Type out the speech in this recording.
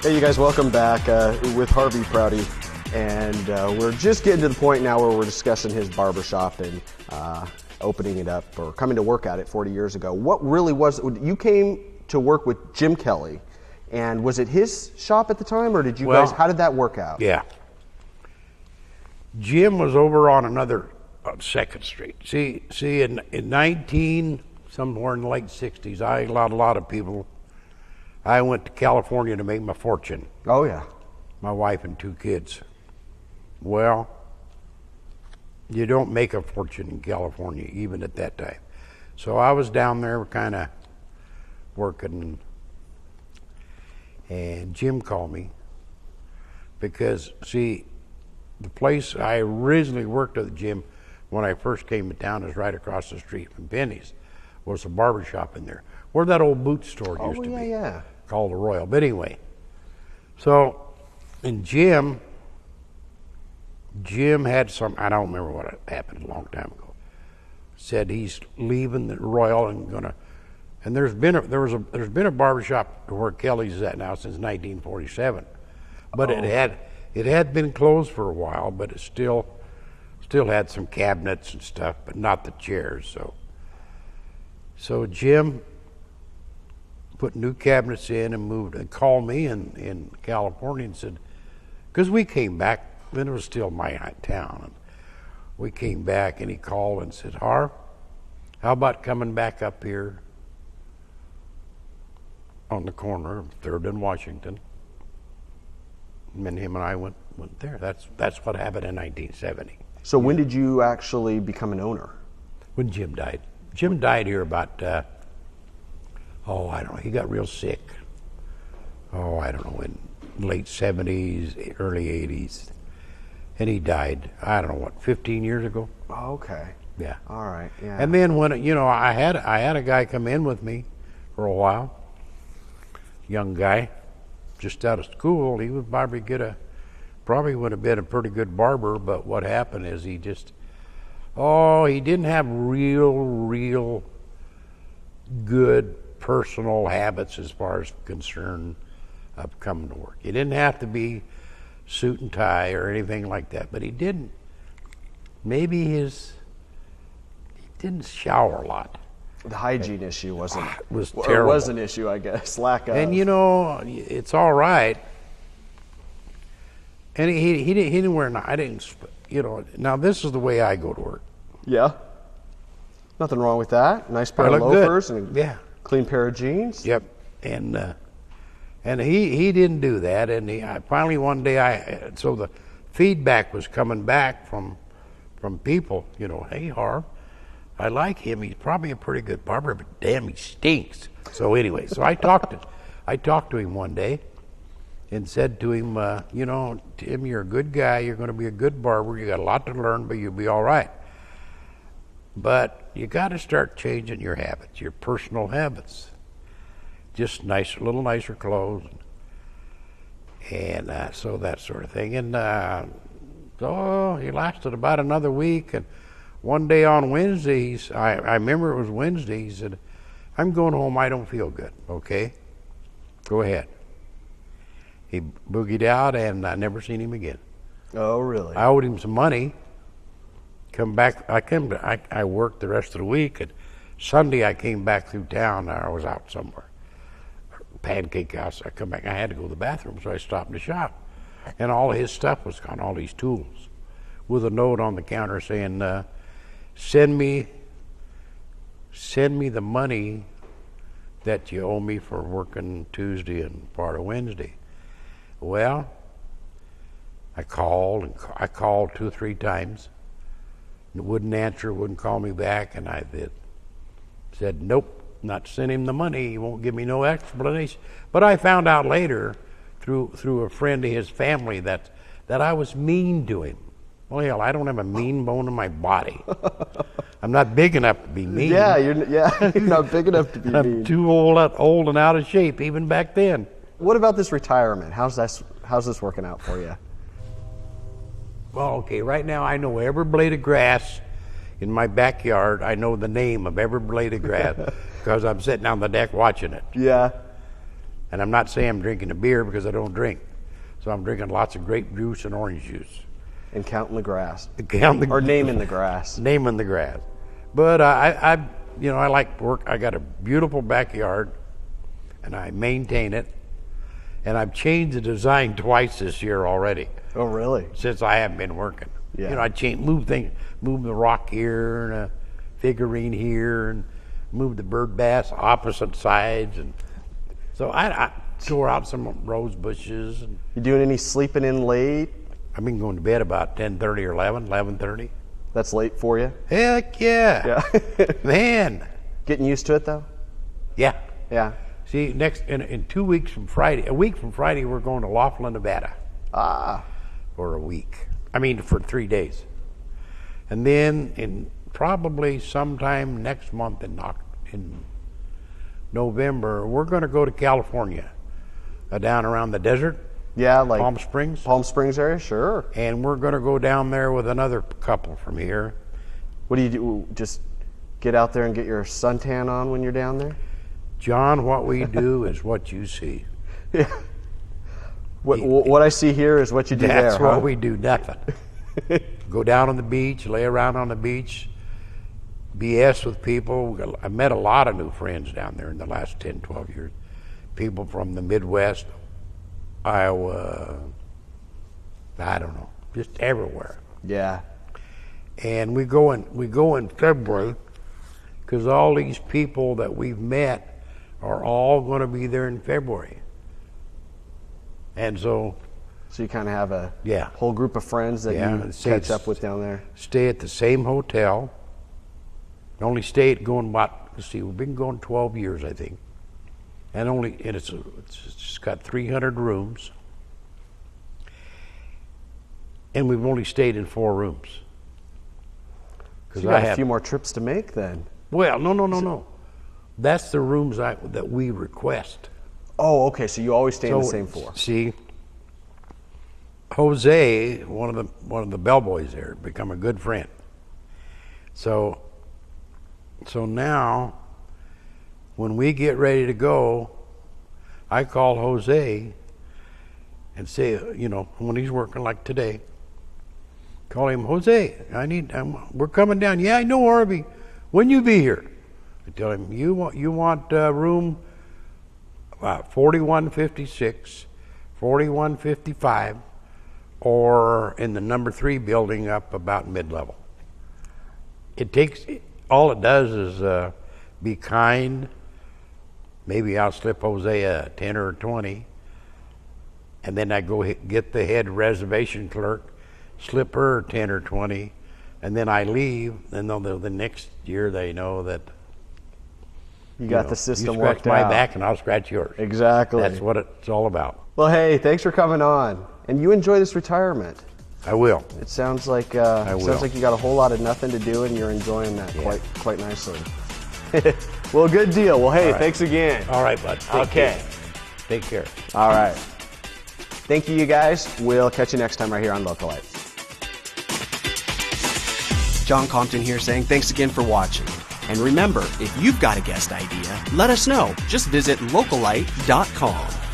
Hey, you guys, welcome back with Harvey Prouty. And we're just getting to the point now where we're discussing his barbershop and opening it up or coming to work at it 40 years ago. What really was, you came to work with Jim Kelly, and was it his shop at the time, or did you guys, how did that work out? Yeah. Jim was over on another, on 2nd Street. See, in 19, somewhere in the late 60s, a lot of people, I went to California to make my fortune. Oh, yeah. My wife and 2 kids. Well, you don't make a fortune in California, even at that time. So I was down there kind of working, and Jim called me because, see, the place I originally worked at the gym when I first came to town is right across the street from Penny's. Was a barber shop in there, where that old boot store used to be. Yeah. Called the Royal. But anyway, so, and Jim had some, I don't remember what happened a long time ago. Said he's leaving the Royal and gonna, and there's been a barbershop where Kelly's is at now since 1947, but it had been closed for a while, but it still had some cabinets and stuff, but not the chairs. So Jim put new cabinets in and moved and called me in California and said, because we came back, then it was still my town, and we came back and he called and said, Harv, how about coming back up here on the corner of 3rd and Washington? And then him and I went there. That's what happened in 1970. So when did you actually become an owner? When Jim died. Jim died here about, I don't know, he got real sick. I don't know, in late 70s, early 80s. And he died, I don't know what, 15 years ago? Oh, okay. Yeah. All right, yeah. And then when, I had a guy come in with me for a while, young guy, just out of school. He would probably would have been a pretty good barber, but what happened is he didn't have real good personal habits as far as concern of coming to work. He didn't have to be suit and tie or anything like that, but he didn't. Maybe he didn't shower a lot. The hygiene issue was terrible. Or was an issue, I guess. Lack of. And it's all right. And he didn't wear. I didn't. Now this is the way I go to work. Yeah. Nothing wrong with that. Nice pair of loafers and a clean pair of jeans. Yep. And he didn't do that. And finally one day so the feedback was coming back from people. Hey Harv, I like him. He's probably a pretty good barber, but damn, he stinks. So anyway, I talked to him one day and said to him, Tim, you're a good guy. You're going to be a good barber. You got a lot to learn, but you'll be all right. But you got to start changing your habits, your personal habits. Just little nicer clothes, and so that sort of thing. And so he lasted about another week. And one day on Wednesday, I remember it was Wednesday. He said, "I'm going home. I don't feel good." Okay, go ahead. He boogied out, and I never seen him again. Oh, really? I owed him some money. Come back. I worked the rest of the week, and Sunday I came back through town. I was out somewhere, pancake house. I come back. I had to go to the bathroom, so I stopped in the shop, and all of his stuff was gone. All these tools, with a note on the counter saying, "Send me the money that you owe me for working Tuesday and part of Wednesday." Well, I called 2 or 3 times. It wouldn't answer, wouldn't call me back, and I said, "Nope, not send him the money. He won't give me no explanation." But I found out later, through a friend of his family, that I was mean to him. Well, hell, I don't have a mean bone in my body. I'm not big enough to be mean. Yeah, you're not big enough to be mean. I'm too old and out of shape, even back then. What about this retirement? How's this working out for you? Well, okay, right now I know every blade of grass in my backyard. I know the name of every blade of grass because I'm sitting on the deck watching it. Yeah. And I'm not saying I'm drinking a beer because I don't drink. So I'm drinking lots of grape juice and orange juice. And counting the grass. Or naming the grass. Naming the grass. But I like work. I got a beautiful backyard, and I maintain it. And I've changed the design twice this year already. Oh, really? Since I haven't been working. Yeah. I move the rock here and a figurine here, and move the bird bass opposite sides, and so I tore out some rose bushes. And you doing any sleeping in late? I've been going to bed about 10:30 or 11:30. That's late for you? Heck yeah. Yeah. Man. Getting used to it though? Yeah. Yeah. See, in 2 weeks from Friday, a week from Friday, we're going to Laughlin, Nevada. For a week. For 3 days. And then in probably sometime next month in November, we're going to go to California, down around the desert. Yeah, like Palm Springs. Palm Springs area, sure. And we're going to go down there with another couple from here. What do you do? Just get out there and get your suntan on when you're down there? John, what we do is what you see. Yeah. What I see here is what you do there, That's what we do, nothing. Go down on the beach, lay around on the beach, BS with people. I met a lot of new friends down there in the last 10, 12 years. People from the Midwest, Iowa, I don't know, just everywhere. Yeah. And we go in February because all these people that we've met are all going to be there in February. And so you kind of have a yeah. whole group of friends that you catch up with down there. Stay at the same hotel. Only stay at we've been going 12 years, I think. And it's got 300 rooms. And we've only stayed in 4 rooms. So you got a few more trips to make then. Well, no. That's the rooms that we request. Oh, okay. So you always stay in the same 4. See, Jose, one of the bellboys there, become a good friend. So now, when we get ready to go, I call Jose and say, when he's working like today, call him, Jose, we're coming down. Yeah, I know, Harvey. When you be here? I tell him, you want room 4156, 4155, or in the number 3 building up about mid-level. All it does is be kind. Maybe I'll slip Jose a 10 or 20, and then I go get the head reservation clerk, slip her 10 or 20, and then I leave, and the next year they know that you got the system worked out. You scratch my back and I'll scratch yours. Exactly. That's what it's all about. Well, hey, thanks for coming on. And you enjoy this retirement. I will. It sounds like you got a whole lot of nothing to do, and you're enjoying that quite nicely. Well, good deal. Well, hey, thanks again. All right, bud. Take care. All right. Thank you guys. We'll catch you next time right here on Localite. John Compton here saying thanks again for watching. And remember, if you've got a guest idea, let us know. Just visit localite.com.